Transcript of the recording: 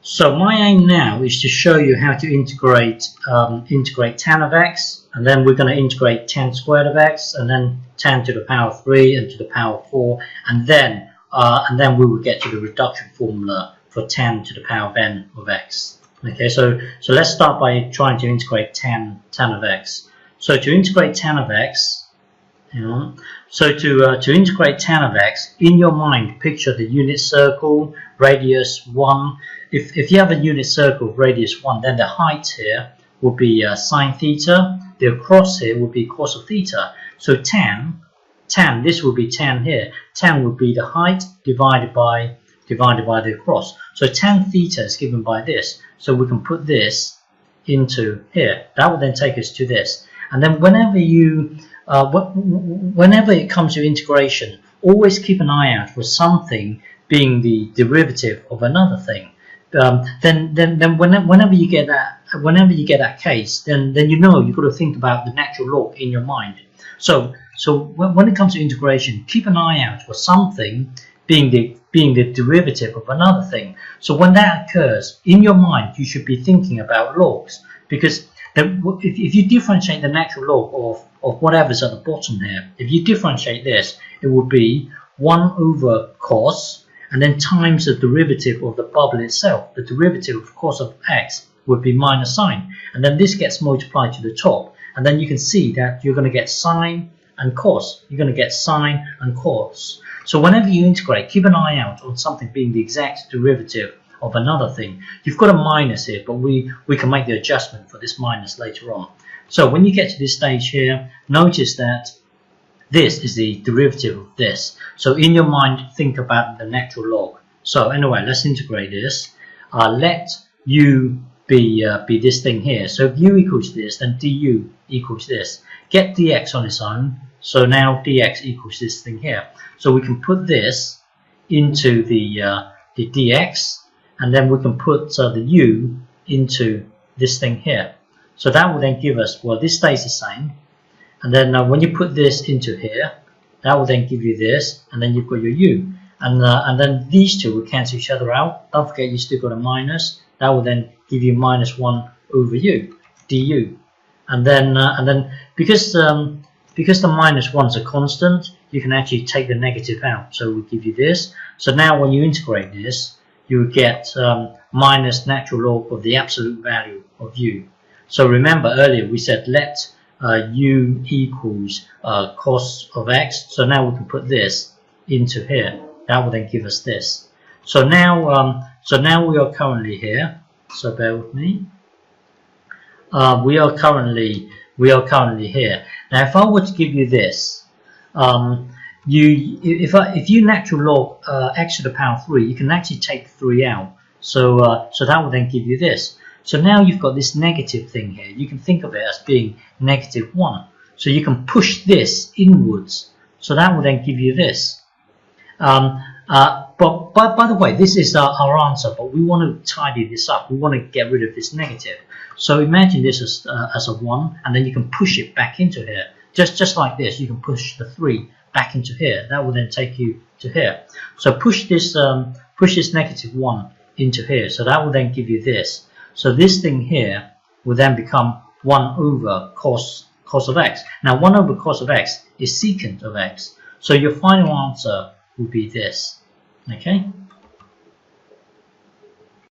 So my aim now is to show you how to integrate tan of x, and then we're going to integrate tan squared of x, and then tan to the power 3 and to the power 4, and then we will get to the reduction formula for tan to the power of n of x. Okay, so let's start by trying to integrate tan of x. So to integrate tan of x, to integrate tan of x, in your mind, picture the unit circle, radius 1. If you have a unit circle of radius 1, then the height here will be sine theta. The across here will be cos of theta. So tan, this will be tan here. Tan will be the height divided by the across. So tan theta is given by this. So we can put this into here. That will then take us to this. And then whenever it comes to integration, always keep an eye out for something being the derivative of another thing. Then whenever you get that case, then you know you've got to think about the natural log in your mind. So when it comes to integration, keep an eye out for something being the derivative of another thing. So when that occurs in your mind, you should be thinking about logs, because if you differentiate the natural log of whatever's at the bottom here, if you differentiate this, it will be 1 over cos, and then times the derivative of the bubble itself. The derivative of cos of x would be minus sine, and then this gets multiplied to the top, and then you can see that you're going to get sine and cos. You're going to get sine and cos. So whenever you integrate, keep an eye out on something being the exact derivative of another thing. You've got a minus here, but we can make the adjustment for this minus later on. So when you get to this stage here, notice that this is the derivative of this. So in your mind, think about the natural log. So anyway, let's integrate this. Let u be this thing here. So if u equals this, then du equals this. Get dx on its own. So now dx equals this thing here. So we can put this into the dx, and then we can put the u into this thing here. So that will then give us, well, this stays the same. And then when you put this into here, that will then give you this, and then you've got your u. And then these two will cancel each other out. Don't forget you still got a minus. That will then give you minus 1 over u, du. And then because the minus 1's a constant, you can actually take the negative out. So we give you this. So now when you integrate this, you will get minus natural log of the absolute value of u. So remember earlier we said let u equals cos of x. So now we can put this into here. That will then give us this. So now we are currently here. So bear with me. We are currently here. Now, if I were to give you this, if you natural log x to the power 3, you can actually take 3 out. So that will then give you this. So now you've got this negative thing here. You can think of it as being negative 1. So you can push this inwards. So that will then give you this. But by the way, this is our answer, but we want to tidy this up. We want to get rid of this negative. So imagine this as a 1, and then you can push it back into here. Just like this, you can push the 3 back into here. That will then take you to here. So push this negative 1 into here. So that will then give you this. So this thing here will then become 1 over cos of x. Now 1 over cos of x is secant of x. So your final answer will be this. Okay?